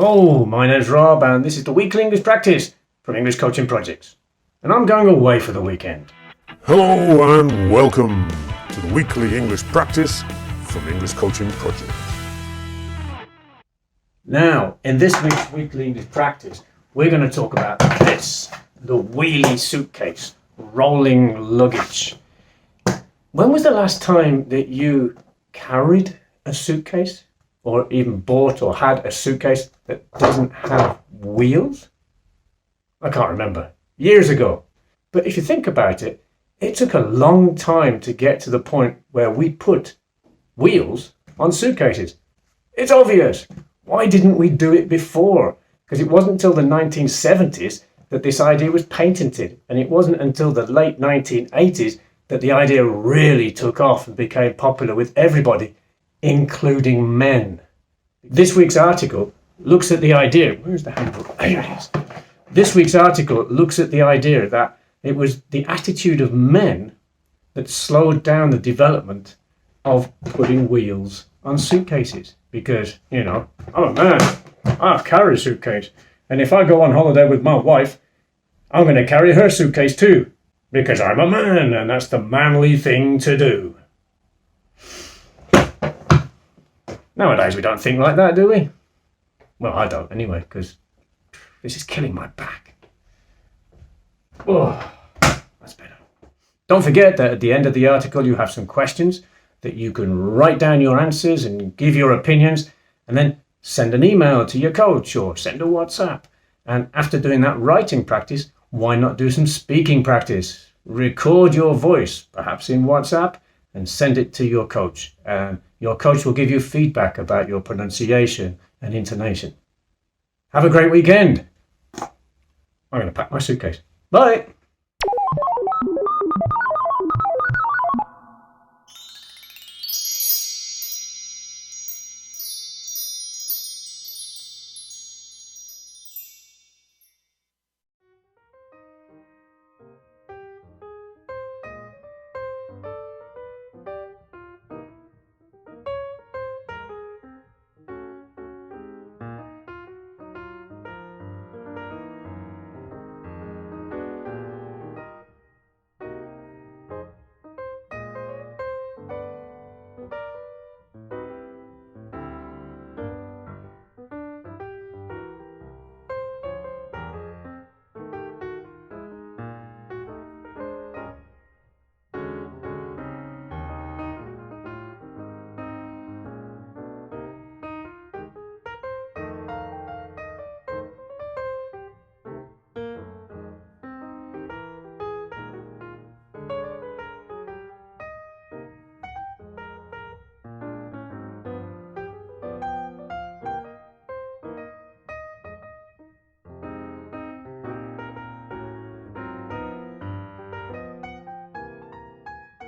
Oh, my name's Rob and this is the weekly English practice from English Coaching Projects. And I'm going away for the weekend. Hello and welcome to the weekly English practice from English Coaching Project. Now, in this week's weekly English practice, we're going to talk about this, the wheelie suitcase, rolling luggage. When was the last time that you carried a suitcase or even bought or had a suitcase that doesn't have wheels? I can't remember. Years ago. But if you think about it, it took a long time to get to the point where we put wheels on suitcases. It's obvious. Why didn't we do it before? Because it wasn't until the 1970s that this idea was patented, and it wasn't until the late 1980s that the idea really took off and became popular with everybody, including men. This week's article looks at the idea. Where's the handbook? There it is. This week's article looks at the idea that it was the attitude of men that slowed down the development of putting wheels on suitcases. Because, I'm a man. I carry a suitcase. And if I go on holiday with my wife, I'm going to carry her suitcase too. Because I'm a man and that's the manly thing to do. Nowadays we don't think like that, do we? Well, I don't anyway, because this is killing my back. Oh, that's better. Don't forget that at the end of the article you have some questions that you can write down your answers and give your opinions, and then send an email to your coach or send a WhatsApp. And after doing that writing practice, why not do some speaking practice? Record your voice, perhaps in WhatsApp, and send it to your coach. Your coach will give you feedback about your pronunciation and intonation. Have a great weekend. I'm going to pack my suitcase. Bye.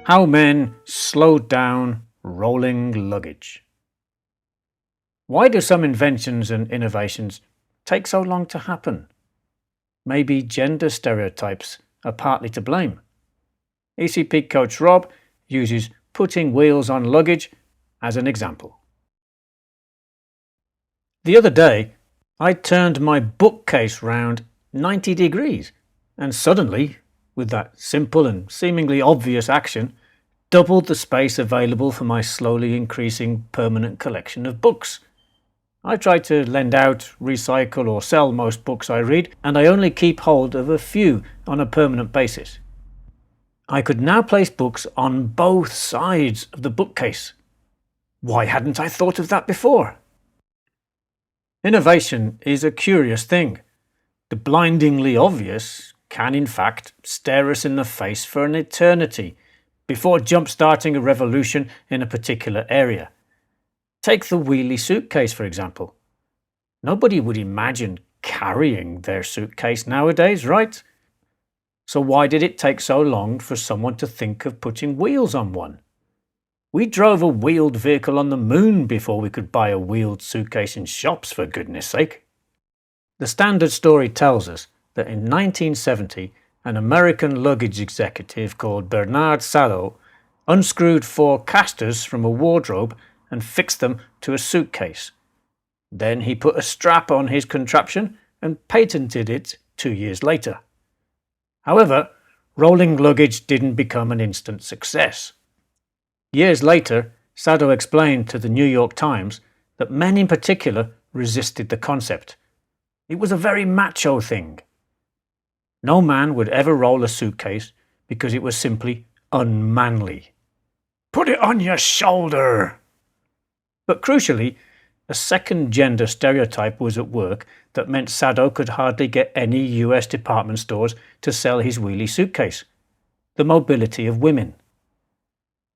How men slowed down rolling luggage. Why do some inventions and innovations take so long to happen? Maybe gender stereotypes are partly to blame. ECP coach Rob uses putting wheels on luggage as an example. The other day, I turned my bookcase round 90 degrees and suddenly, with that simple and seemingly obvious action, doubled the space available for my slowly increasing permanent collection of books. I try to lend out, recycle or sell most books I read, and I only keep hold of a few on a permanent basis. I could now place books on both sides of the bookcase. Why hadn't I thought of that before? Innovation is a curious thing. The blindingly obvious can in fact stare us in the face for an eternity before jump-starting a revolution in a particular area. Take the wheelie suitcase, for example. Nobody would imagine carrying their suitcase nowadays, right? So why did it take so long for someone to think of putting wheels on one? We drove a wheeled vehicle on the moon before we could buy a wheeled suitcase in shops, for goodness sake. The standard story tells us that in 1970, an American luggage executive called Bernard Sadow unscrewed 4 casters from a wardrobe and fixed them to a suitcase. Then he put a strap on his contraption and patented it 2 years later. However, rolling luggage didn't become an instant success. Years later, Sado explained to the New York Times that men in particular resisted the concept. It was a very macho thing. No man would ever roll a suitcase because it was simply unmanly. Put it on your shoulder! But crucially, a second gender stereotype was at work that meant Sado could hardly get any US department stores to sell his wheelie suitcase: the mobility of women.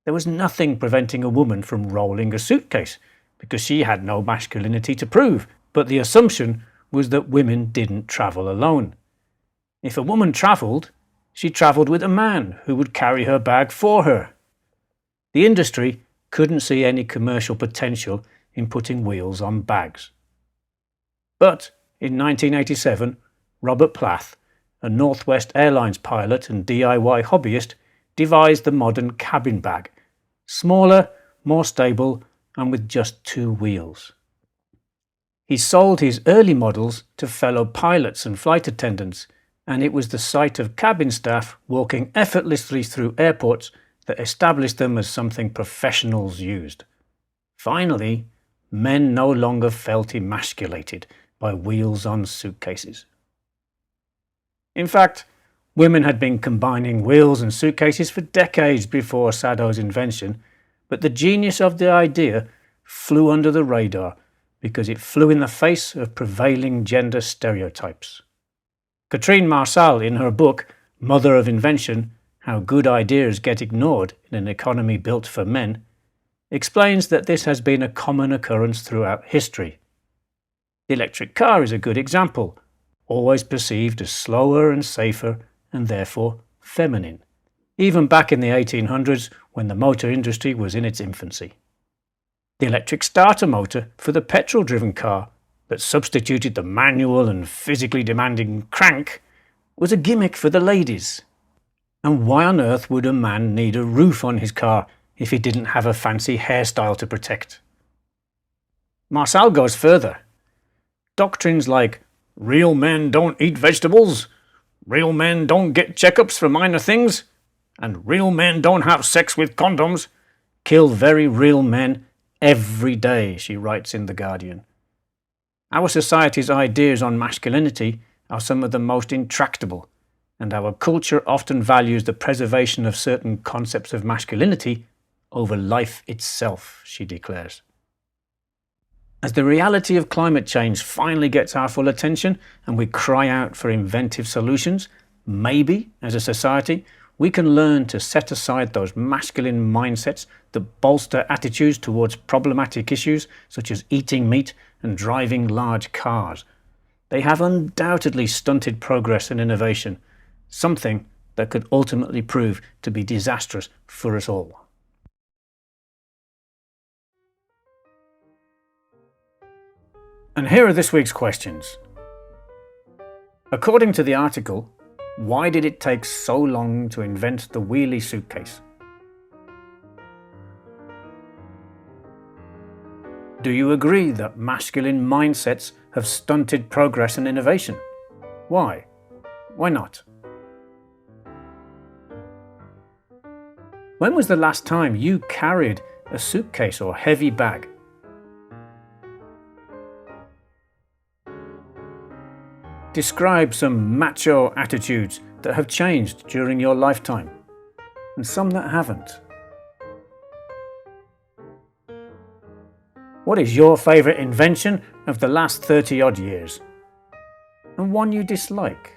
There was nothing preventing a woman from rolling a suitcase because she had no masculinity to prove, but the assumption was that women didn't travel alone. If a woman travelled, she travelled with a man who would carry her bag for her. The industry couldn't see any commercial potential in putting wheels on bags. But in 1987, Robert Plath, a Northwest Airlines pilot and DIY hobbyist, devised the modern cabin bag, smaller, more stable, and with just 2 wheels. He sold his early models to fellow pilots and flight attendants, and it was the sight of cabin staff walking effortlessly through airports that established them as something professionals used. Finally, men no longer felt emasculated by wheels on suitcases. In fact, women had been combining wheels and suitcases for decades before Sado's invention, but the genius of the idea flew under the radar because it flew in the face of prevailing gender stereotypes. Catherine Marsal, in her book Mother of Invention: How Good Ideas Get Ignored in an Economy Built for Men, explains that this has been a common occurrence throughout history. The electric car is a good example, always perceived as slower and safer and therefore feminine, even back in the 1800s when the motor industry was in its infancy. The electric starter motor for the petrol-driven car that substituted the manual and physically demanding crank was a gimmick for the ladies. And why on earth would a man need a roof on his car if he didn't have a fancy hairstyle to protect? Marsal goes further. Doctrines like real men don't eat vegetables, real men don't get checkups for minor things, and real men don't have sex with condoms kill very real men every day, she writes in The Guardian. Our society's ideas on masculinity are some of the most intractable, and our culture often values the preservation of certain concepts of masculinity over life itself, she declares. As the reality of climate change finally gets our full attention and we cry out for inventive solutions, maybe, as a society, we can learn to set aside those masculine mindsets that bolster attitudes towards problematic issues such as eating meat and driving large cars. They have undoubtedly stunted progress and innovation, something that could ultimately prove to be disastrous for us all. And here are this week's questions. According to the article, why did it take so long to invent the wheelie suitcase? Do you agree that masculine mindsets have stunted progress and innovation? Why? Why not? When was the last time you carried a suitcase or heavy bag? Describe some macho attitudes that have changed during your lifetime, and some that haven't. What is your favourite invention of the last 30-odd years? And one you dislike?